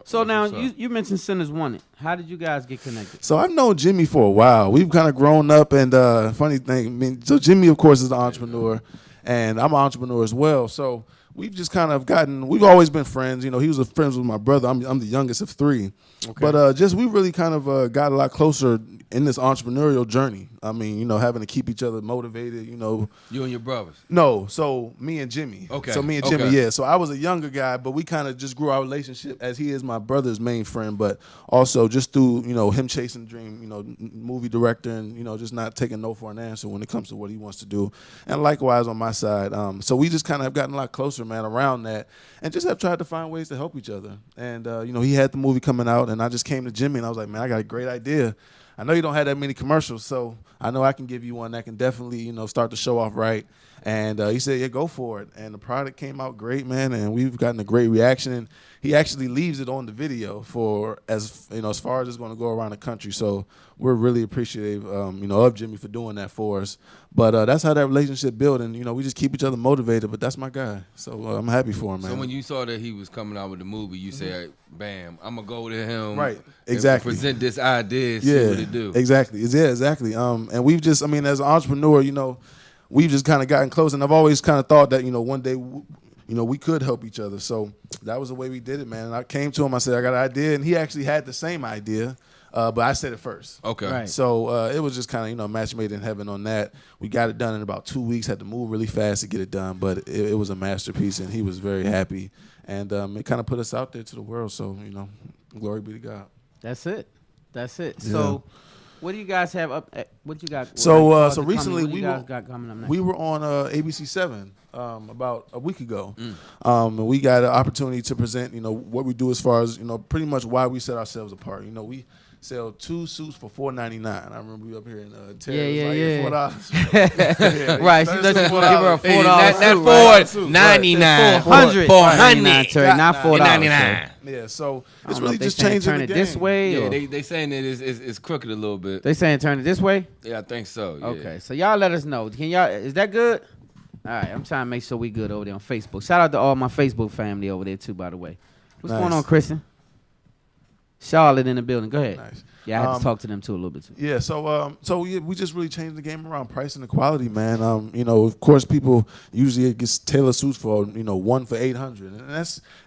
So now, you mentioned Sinners Wanted. How did you guys get connected? So I've known Jimmy for a while. We've kind of grown up, and funny thing, so Jimmy, of course, is an entrepreneur, and I'm an entrepreneur as well. So we've just kind of we've always been friends. He was friends with my brother. I'm the youngest of three. Okay. But we really kind of got a lot closer in this entrepreneurial journey. I mean, having to keep each other motivated, You and your brothers? No, so me and Jimmy. Okay. So me and Jimmy, yeah. So I was a younger guy, but we kind of just grew our relationship as he is my brother's main friend, but also just through, him chasing the dream, movie director and, just not taking no for an answer when it comes to what he wants to do. And likewise on my side. So we just kind of have gotten a lot closer, man, around that and just have tried to find ways to help each other. And, he had the movie coming out and I just came to Jimmy and I was like, man, I got a great idea. I know you don't have that many commercials, so I know I can give you one that can definitely, start the show off right. And he said, yeah, go for it. And the product came out great, man, and we've gotten a great reaction. And he actually leaves it on the video for as far as it's going to go around the country. So we're really appreciative, of Jimmy for doing that for us. But that's how that relationship built, and we just keep each other motivated. But that's my guy, so I'm happy for him, man. So when you saw that he was coming out with the movie, you said, "Bam, I'm gonna go to him, right? Exactly. And present this idea, see what it do." Exactly. Yeah, exactly. And we've just, as an entrepreneur, we've just kind of gotten close, and I've always kind of thought that one day, we could help each other. So that was the way we did it, man. And I came to him, I said, I got an idea, and he actually had the same idea. But I said it first. Okay. Right. So it was just kind of, match made in heaven on that. We got it done in about 2 weeks, had to move really fast to get it done. But it was a masterpiece, and he was very happy. And it kind of put us out there to the world. So, glory be to God. That's it. Yeah. So what do you guys have up? What you got? So recently we got coming up next? We were on ABC 7 about a week ago. And we got an opportunity to present, what we do as far as, pretty much why we set ourselves apart. We sell 2 suits for $4.99. I remember we up here in Terry. $4. Right, she let you give her a $4 that $4.99. $400, Terry, not $4.99. Yeah, so it's really just changing turn the it game. this way. Yeah, or? they saying that it's crooked a little bit. They saying turn it this way. Yeah, I think so. Yeah. Okay, so y'all let us know. Can y'all? Is that good? All right, I'm trying to make sure we good over there on Facebook. Shout out to all my Facebook family over there too, by the way. What's going on, Kristen? Charlotte in the building. Go ahead. Nice. Yeah, I had to talk to them too a little bit too. Yeah, so we just really changed the game around pricing and quality, man. Of course, people usually get tailored suits for one for $800, and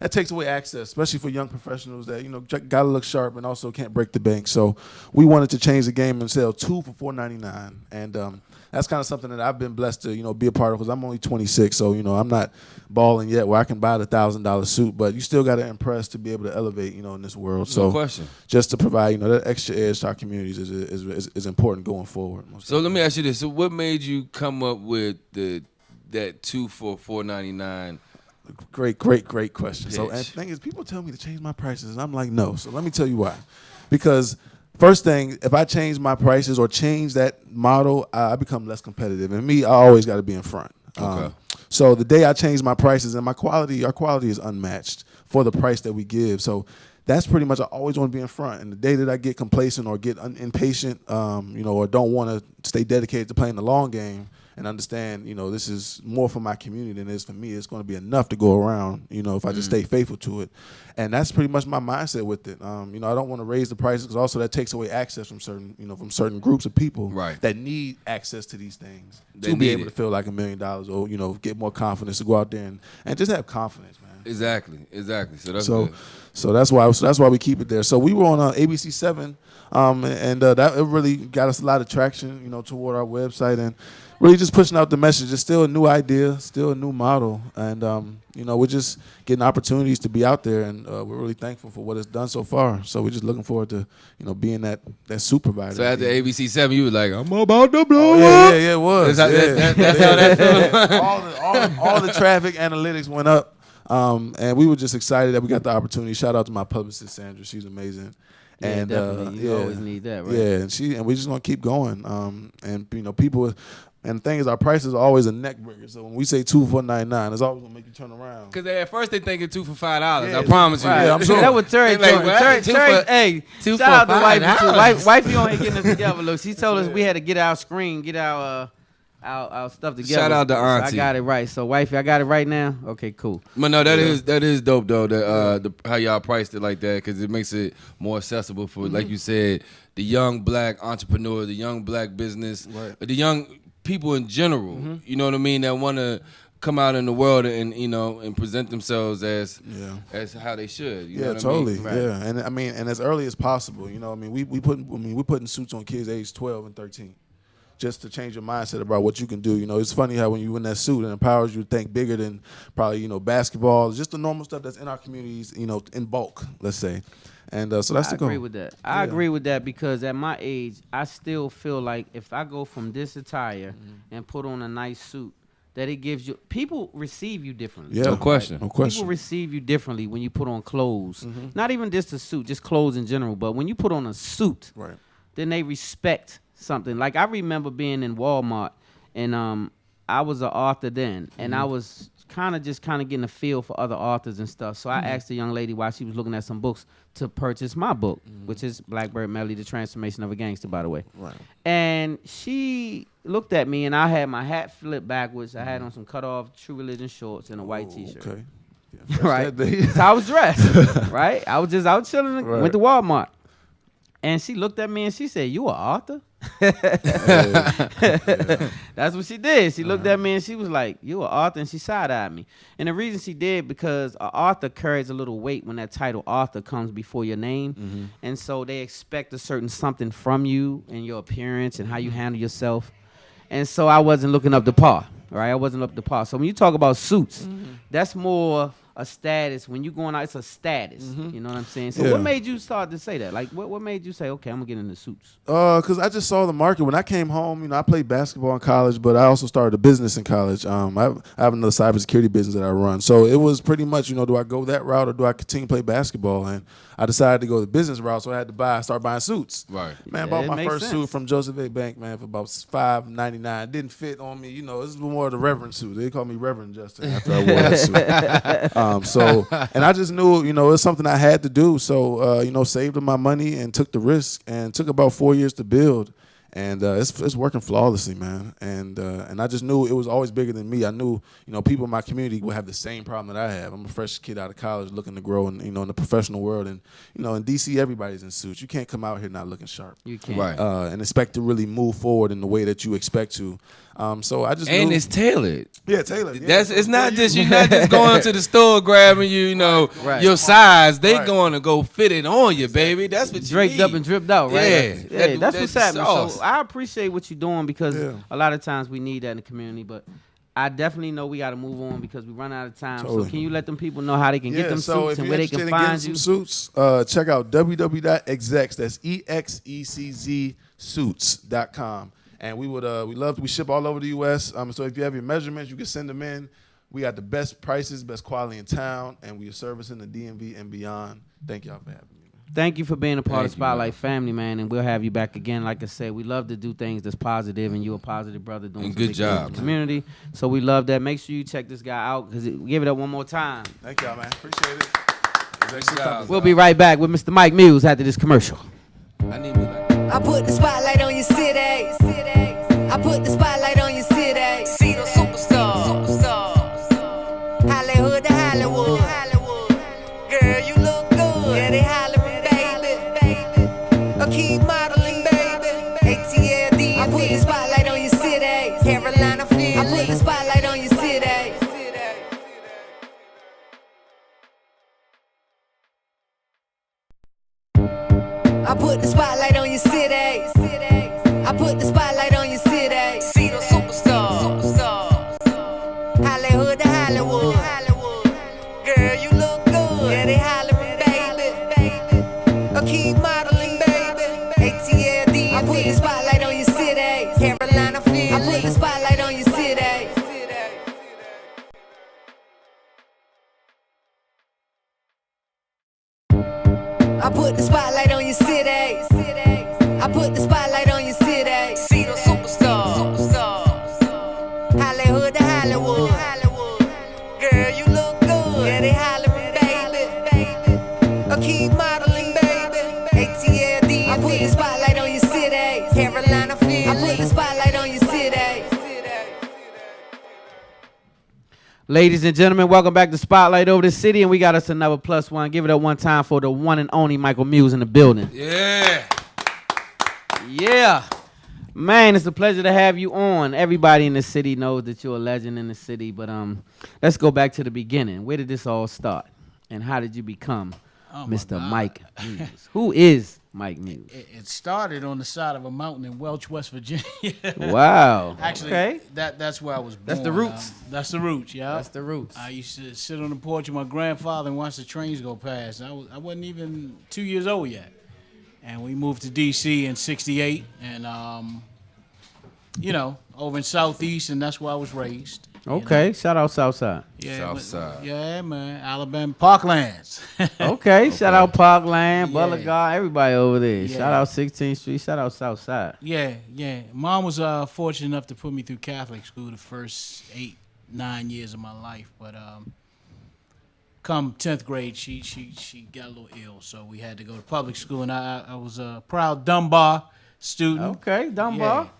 that takes away access, especially for young professionals that gotta look sharp and also can't break the bank. So we wanted to change the game and sell 2 for $4.99, and that's kind of something that I've been blessed to be a part of because I'm only 26, so I'm not balling yet where I can buy the $1,000 suit, but you still got to impress to be able to elevate in this world. So no question. Just to provide that extra edge to our communities is important going forward. So let me ask you this: so what made you come up with that 2 for $4.99? Great question. Pitch. So and the thing is, people tell me to change my prices, and I'm like, no. So let me tell you why. Because first thing, if I change my prices or change that model, I become less competitive. And me, I always got to be in front. Okay. So the day I change my prices and our quality is unmatched for the price that we give. So that's pretty much, I always want to be in front. And the day that I get complacent or get impatient, or don't want to stay dedicated to playing the long game and understand, this is more for my community than it is for me. It's going to be enough to go around, if I just stay faithful to it. And that's pretty much my mindset with it. I don't want to raise the prices because also that takes away access from certain groups of people that need access to these things to be able to feel like $1 million or, get more confidence to go out there and just have confidence, man. Exactly. So that's good. So that's why we keep it there. So we were on ABC 7, and that it really got us a lot of traction, toward our website and really just pushing out the message. It's still a new idea, still a new model, and we're just getting opportunities to be out there, and we're really thankful for what it's done so far. So we're just looking forward to being that supervisor. So after ABC 7, you were like, I'm about to blow up. Yeah, it was. That's how that felt. All the traffic analytics went up. And we were just excited that we got the opportunity. Shout out to my publicist Sandra, she's amazing. Yeah, and definitely. You always need that, right? Yeah, and we're just gonna keep going. And people, And the thing is, our prices are always a neck breaker. So when we say 2 for $99, it's always gonna make you turn around. Because at first they thinking 2 for $5. Yeah, I promise you. Right. Yeah, I'm sure. That was Terry. Like, Hey, two shout for out to Wifey too. $5. Wifey on here getting us together. Look, she told us we had to get our screen, get our stuff together. Shout out to So Auntie. I got it right. So Wifey, I got it right now. Okay, cool. But no, that is dope though. That how y'all priced it like that, because it makes it more accessible for, like you said, the young black entrepreneur, the young black business, the young people in general. You know what I mean? That want to come out in the world and and present themselves as how they should. You know what totally. I mean? Right. Yeah, and I mean, and as early as possible. You know, I mean, we're putting suits on kids age 12 and 13. Just to change your mindset about what you can do. You know, it's funny how when you in that suit, it empowers you to think bigger than probably, basketball, just the normal stuff that's in our communities, in bulk, let's say. And so that's the goal. I agree with that. I agree with that because at my age, I still feel like if I go from this attire and put on a nice suit, that it gives you, people receive you differently. Yeah, No question. No question. People receive you differently when you put on clothes. Not even just a suit, just clothes in general. But when you put on a suit, then they respect something. Like I remember being in Walmart and I was an author then and I was kind of getting a feel for other authors and stuff. So I asked the young lady while she was looking at some books to purchase my book, which is Blackbird Melody, The Transformation of a Gangster, by the way. Right. And she looked at me and I had my hat flipped backwards. I had on some cut off True Religion shorts and a white t-shirt. Okay. Right. So I was dressed. Right. I was out chilling, went to Walmart. And she looked at me and she said, "You an author?" That's what she did. She looked at me and she was like, "You an author?" And she side-eyed me. And the reason she did, because an author carries a little weight when that title author comes before your name. And so they expect a certain something from you and your appearance and how you handle yourself. And so I wasn't looking up to par, right? I wasn't up to par. So when you talk about suits, that's more a status. When you going out, it's a status. You know what I'm saying? So what made you start to say that? Like, what made you say, okay, I'm gonna get into suits? Because I just saw the market. When I came home, I played basketball in college, but I also started a business in college. I have another cybersecurity business that I run. So it was pretty much, do I go that route or do I continue to play basketball? And I decided to go the business route, so I had to start buying suits. Right. Man, I bought my first suit from Joseph A. Bank, man, for about $5.99. It didn't fit on me. This is more of the Reverend suit. They call me Reverend Justin after I wore that suit. And I just knew, it was something I had to do. So, saved my money and took the risk and took about 4 years to build. And it's working flawlessly, man. And I just knew it was always bigger than me. I knew, people in my community would have the same problem that I have. I'm a fresh kid out of college looking to grow in the professional world. And, in D.C., everybody's in suits. You can't come out here not looking sharp. You can't. Right. And expect to really move forward in the way that you expect to. So I just and knew, it's tailored. Yeah, tailored. Yeah. It's not just you're not just going to the store grabbing your size. They going to go fit it on you, baby. That's what you draped need. up and dripped out, right? Yeah, that's what's happening. sauce. So I appreciate what you're doing because a lot of times we need that in the community, but I definitely know we got to move on because we run out of time. Totally. So can you let them people know how they can get them suits and where they can find you? Some suits, check out www.execs. That's EXECZ suits.com. And we ship all over the U.S. So if you have your measurements, you can send them in. We got the best prices, best quality in town, and we are servicing the DMV and beyond. Thank y'all for having me. Thank you for being a part of Thank you, Spotlight family, man, and we'll have you back again. Like I said, we love to do things that's positive, and you're a positive brother doing And some good big things in job, the community. So we love that. Make sure you check this guy out because give it up one more time. Thank y'all, man. Appreciate it. Good job. We'll be right back with Mr. Mike Muse after this commercial. I need me like I put the spotlight on your city. I put the spotlight on your city. See those superstars. Hollywood to Hollywood. Girl, you look good. Yeah, they hollering, baby. Keep modeling, baby. ATLD. I put the spotlight on your city. Carolina, Philly. I put the spotlight on your city. I put the spotlight on your city. I put the spotlight on your city. See those superstars. Hollywood to Hollywood. Girl, you look good. Yeah, they hollering, baby. Keep modeling, baby. ATLD. I put the spotlight on your city. Carolina, Philly. I put the spotlight on your city. I put the spotlight on your city. I put the spotlight on your city. See those superstars. Ladies and gentlemen, welcome back to Spotlight Over the City, and we got us another plus one. Give it up one time for the one and only Michael Muse in the building. Yeah. Yeah. Man, it's a pleasure to have you on. Everybody in the city knows that you're a legend in the city, but let's go back to the beginning. Where did this all start, and how did you become Mr. Mike Muse? Who is Mike Muse? It started on the side of a mountain in Welch, West Virginia. Wow. Actually, okay. That's where I was born. That's the roots. That's the roots, yeah. That's the roots. I used to sit on the porch with my grandfather and watch the trains go past. I wasn't even 2 years old yet. And we moved to D.C. in '68, and over in Southeast, and that's where I was raised. Okay, shout out Southside. Yeah, Southside. Yeah, man, Alabama Parklands. Okay, shout out Parkland, Yeah. Butler God, everybody over there. Yeah. Shout out 16th Street, shout out Southside. Yeah. Mom was fortunate enough to put me through Catholic school the first 8-9 years of my life, but come 10th grade, she got a little ill, so we had to go to public school, and I was a proud Dunbar student. Okay, Dunbar. Yeah.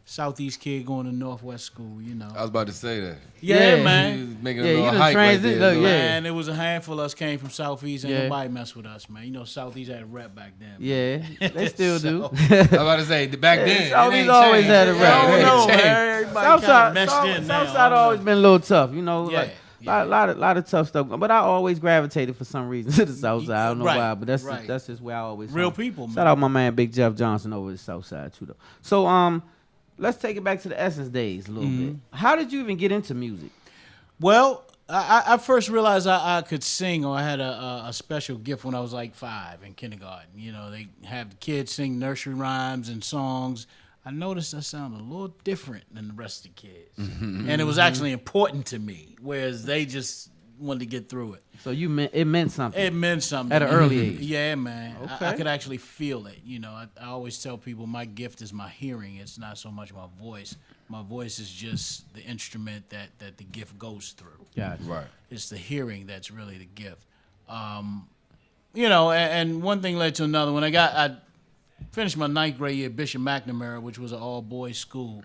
Southeast kid going to Northwest school, I was about to say that. Yeah, Yeah. man. He was making Yeah, a you little done hike right transit- there. look, though. yeah. Man, it was a handful of us came from Southeast, and Yeah. nobody messed with us, man. Southeast had a rep back then. Yeah, they still do. I was about to say, back then. Southeast it ain't always changed. had a I rep. don't It ain't know, changed. man. Everybody kind of meshed in now. Southside always been a little tough, like, Yeah. lot of tough stuff. But I always gravitated for some reason to the Southside. I don't know Right, why, but that's right. that's just where I always Real hung. people, man. Shout out my man Big Jeff Johnson over the Southside too, though. So let's take it back to the Essence days a little bit. How did you even get into music? Well, I first realized I could sing, or I had a special gift when I was like 5 in kindergarten. They have the kids sing nursery rhymes and songs. I noticed I sounded a little different than the rest of the kids. And it was actually important to me, whereas they just wanted to get through it. So it meant something. It meant something. At an early age. Yeah, man. Okay. I could actually feel it. I always tell people my gift is my hearing. It's not so much my voice. My voice is just the instrument that the gift goes through. Gotcha. Right. It's the hearing that's really the gift. And one thing led to another. When I finished my 9th grade year at Bishop McNamara, which was an all-boys school.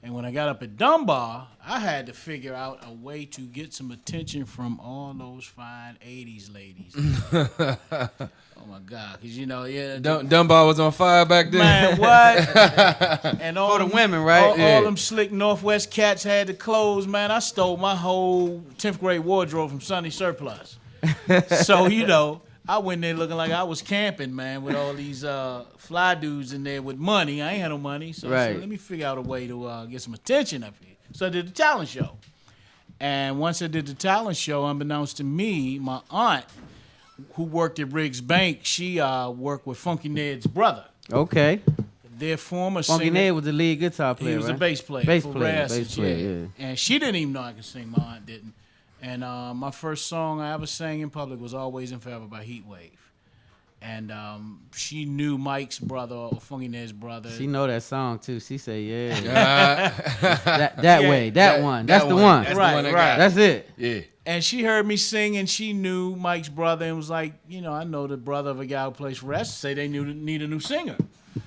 And when I got up at Dunbar, I had to figure out a way to get some attention from all those fine 80s ladies. Oh, my God. Because, Dunbar was on fire back then. Man, what? And all For the women, right? All them slick Northwest cats had the clothes, man. I stole my whole 10th grade wardrobe from Sunday Surplus. So, I went there looking like I was camping, man, with all these fly dudes in there with money. I ain't had no money, so I Right. said, let me figure out a way to get some attention up here. So I did the talent show. And once I did the talent show, unbeknownst to me, my aunt, who worked at Riggs Bank, she worked with Funky Ned's brother. Okay. Their former Funky singer. Ned was the lead guitar player, He was right? a bass player. Bass for player, Rasmus, bass player, yeah. And she didn't even know I could sing. My aunt didn't. And my first song I ever sang in public was Always and Forever by Heatwave. And she knew Mike's brother, or Funky Ned's brother. She know that song too. She say, yeah. that Yeah. way, that one. That's the one. That's Right, the one I right. got. That's it. Yeah. And she heard me sing, and she knew Mike's brother, and was like, I know the brother of a guy who plays for Rasmus. Say they need a new singer.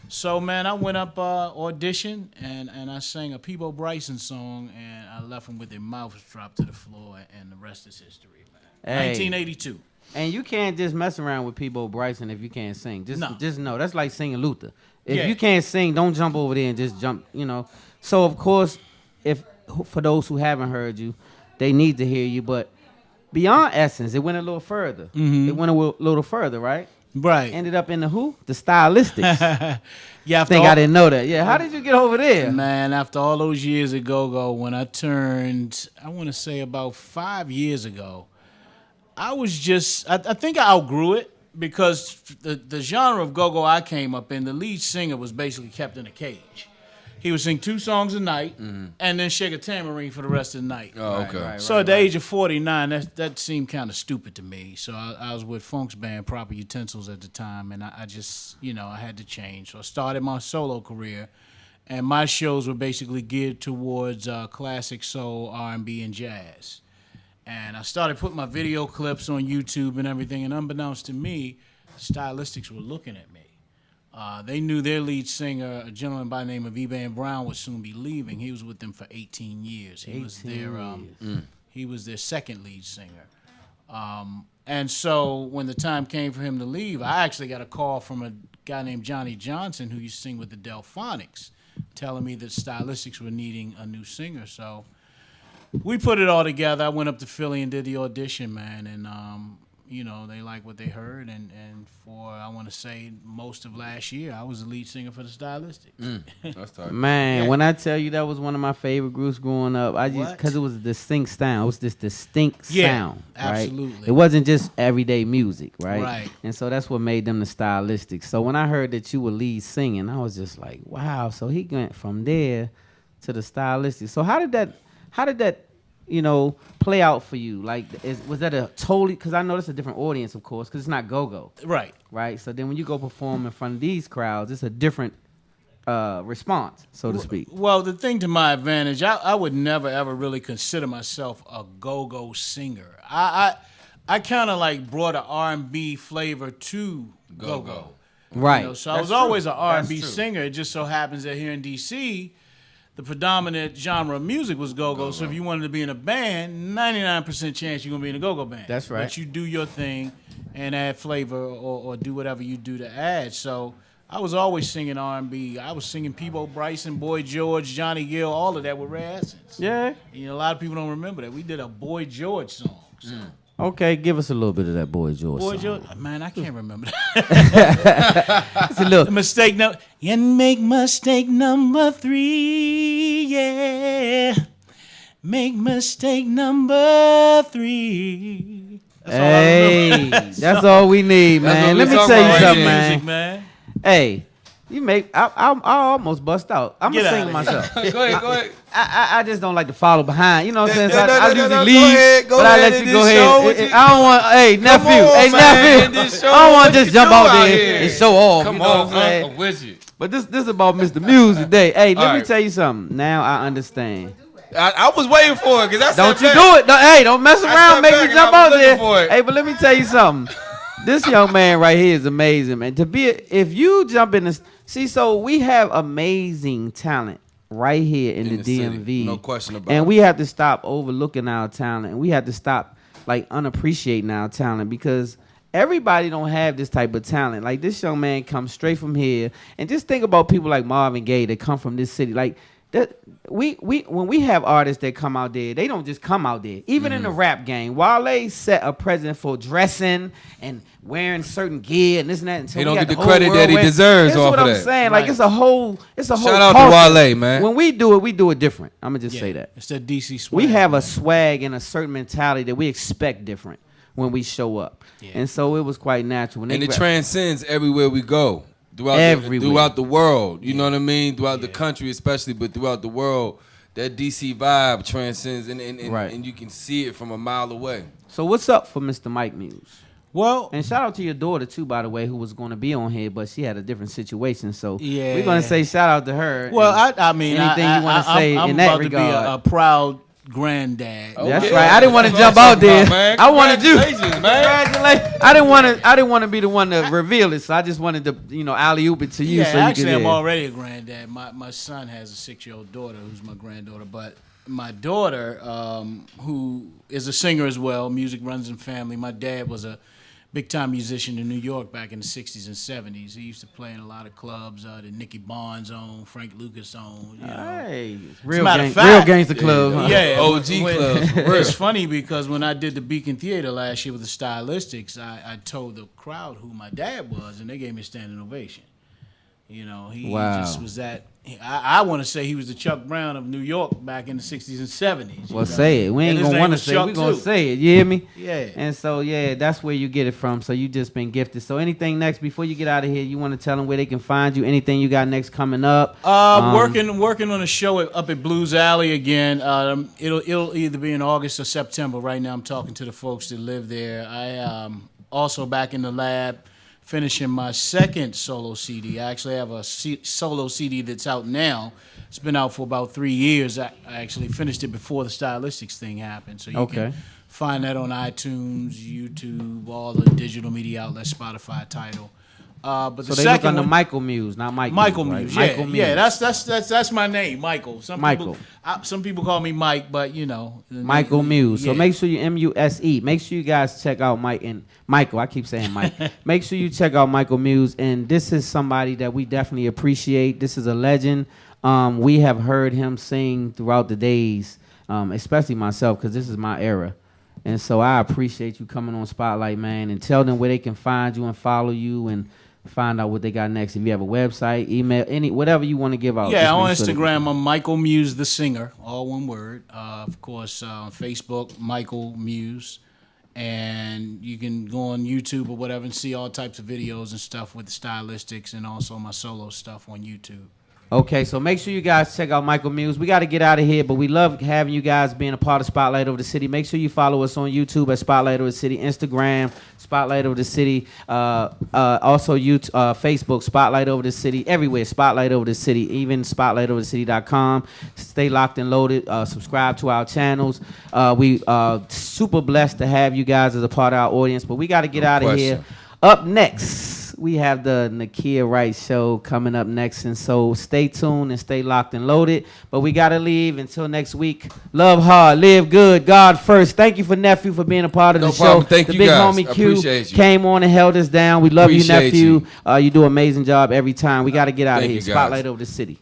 So, man, I went up, auditioned, and I sang a Peebo Bryson song, and I left them with their mouths dropped to the floor, and the rest is history, man. Hey. 1982. And you can't just mess around with Peebo Bryson if you can't sing. Just know. That's like singing Luther. If Yeah. you can't sing, don't jump over there and just jump, So, of course, for those who haven't heard you, they need to hear you. But beyond Essence, it went a little further. Mm-hmm. It went a little further, right? Right. Ended up in the who? The Stylistics. Yeah, I think I didn't know that. Yeah, how did you get over there? Man, after all those years at Go-Go, when I turned, I want to say about 5 years ago, I was just, I think I outgrew it because the genre of Go-Go I came up in, the lead singer was basically kept in a cage. He would sing 2 songs a night and then shake a tambourine for the rest of the night. Oh, okay. So at the age of 49, that seemed kind of stupid to me. So I was with Funk's band, Proper Utensils, at the time, and I just, I had to change. So I started my solo career, and my shows were basically geared towards classic soul, R&B, and jazz. And I started putting my video clips on YouTube and everything, and unbeknownst to me, Stylistics were looking at me. They knew their lead singer, a gentleman by the name of Eban Brown, would soon be leaving. He was with them for 18 years. He was their He was their second lead singer. And so when the time came for him to leave, I actually got a call from a guy named Johnny Johnson who used to sing with the Delphonics, telling me that Stylistics were needing a new singer. So we put it all together. I went up to Philly and did the audition, man, and they liked what they heard, and for, I want to say, most of last year, I was the lead singer for the Stylistics. That's tight. Man, when I tell you that was one of my favorite groups growing up, because it was a distinct sound. It was this distinct sound, right? Absolutely. It wasn't just everyday music, right? Right. And so that's what made them the Stylistics. So when I heard that you were lead singing, I was just like, wow. So he went from there to the Stylistics. So how did that play out for you? Like, was that a totally, because I know it's a different audience, of course, because it's not go-go. Right. So then when you go perform in front of these crowds, it's a different response, so to speak. Well, the thing to my advantage, I would never, ever really consider myself a go-go singer. I kind of like brought an R&B flavor to go-go. Right. So I was always an R&B singer. It just so happens that here in D.C., the predominant genre of music was go-go. So if you wanted to be in a band, 99% chance you're going to be in a go-go band. That's right. But you do your thing and add flavor or do whatever you do to add. So I was always singing R&B. I was singing Peabo Bryson, Boy George, Johnny Gill, all of that with Rare Essence. Yeah. A lot of people don't remember that. We did a Boy George song. So. Okay, give us a little bit of that Boy George song. George, man, I can't remember that. It's a little mistake no. And make mistake number 3, yeah. Make mistake number 3. That's all we need, man. Let me tell you something, man. Hey, you make I almost bust out. I'm gonna sing myself. Go ahead. I just don't like to follow behind. You know what I'm saying? So I usually no, leave, go but I ahead let you and go show ahead. what you- I don't want, nephew, I don't want to just jump out there and show off. Come you know on, what I'm saying? I'm with you. But this is about Mr. Muse today. Hey, let me right. tell you something. Now I understand. I was waiting for it because Don't you do it. Don't mess around. sat Make back me and jump I was out there. looking for it. Hey, but let me tell you something. This young man right here is amazing, man. If you jump in this, so we have amazing talent right here in the DMV. City. No question about it. And we have to stop overlooking our talent, and we have to stop unappreciating our talent, because everybody don't have this type of talent. Like, this young man comes straight from here, and just think about people like Marvin Gaye that come from this city. Like, that when we have artists that come out there, they don't just come out there. Even in the rap game, Wale set a precedent for dressing and wearing certain gear and this and that. And so he don't get the credit that he deserves off of that. That's what I'm saying. Like, it's a whole Shout culture. out to Wale, man. When we do it different. I'm gonna just say that. It's that DC swag. We have a swag and a certain mentality that we expect different when we show up. Yeah. And so it was quite natural. And it transcends everywhere we go. Throughout the world, you know what I mean? Throughout the country especially, but throughout the world, that DC vibe transcends and you can see it from a mile away. So what's up for Mr. Mike Muse? Well, and shout out to your daughter too, by the way, who was going to be on here, but she had a different situation. So we're going to say shout out to her. Well, I mean, anything you want to say I'm in that about regard? To be a proud granddad. That's right. I didn't want to jump out there. I wanted you. Congratulations. I didn't want to be the one to reveal it, so I just wanted to, alley-oop it to you. Yeah, so you actually, could, I'm already a granddad. My son has a 6-year-old daughter who's my granddaughter, but my daughter, who is a singer as well, music runs in family. My dad was a big-time musician in New York back in the 60s and 70s. He used to play in a lot of clubs that Nicky Barnes owned, Frank Lucas owned. Hey, real gangster club. Huh? Yeah, OG club. It's funny because when I did the Beacon Theater last year with the Stylistics, I told the crowd who my dad was, and they gave me a standing ovation. He just was that. I want to say he was the Chuck Brown of New York back in the 60s and 70s. Well, say it. We ain't going to want to say it. We're going to say it. You hear me? Yeah. And so, that's where you get it from. So you just been gifted. So anything next, before you get out of here, you want to tell them where they can find you? Anything you got next coming up? Working on a show up at Blues Alley again. It'll either be in August or September. Right now I'm talking to the folks that live there. I also back in the lab, finishing my second solo CD. I actually have a solo CD that's out now. It's been out for about 3 years. I actually finished it before the Stylistics thing happened. So you can find that on iTunes, YouTube, all the digital media outlets, Spotify, Tidal. But the So they second look under one, Michael Muse, not Mike. Michael right? Muse, Michael Muse. yeah, that's my name, Michael. Michael. Some people call me Mike, but you know, Michael Muse. So yeah. make sure you Muse. Make sure you guys check out Mike and Michael. I keep saying Mike. Make sure you check out Michael Muse. And this is somebody that we definitely appreciate. This is a legend. We have heard him sing throughout the days, especially myself, because this is my era. And so I appreciate you coming on Spotlight, man, and tell them where they can find you and follow you and find out what they got next. If you have a website, email, whatever you want to give out. Yeah, on Instagram, I'm Michael Muse the singer, all one word. Of course, on Facebook, Michael Muse. And you can go on YouTube or whatever and see all types of videos and stuff with the stylistics and also my solo stuff on YouTube. Okay, so make sure you guys check out Michael Muse. We got to get out of here, but we love having you guys being a part of Spotlight Over the City. Make sure you follow us on YouTube at Spotlight Over the City, Instagram, Spotlight Over the City, also YouTube, Facebook, Spotlight Over the City, everywhere, Spotlight Over the City, even spotlightoverthecity.com. Stay locked and loaded. Subscribe to our channels. We super blessed to have you guys as a part of our audience, but we got to get out of here. Up next, we have the Nakia Wright Show coming up next, and so stay tuned and stay locked and loaded. But we got to leave until next week. Love hard, live good, God first. Thank you for Nephew for being a part of the show. Thank the you big guys. homie I Q appreciate you. came on and held us down. We love Appreciate you, Nephew. You do an amazing job every time. We got to get out of here. you, guys. Spotlight Over the City.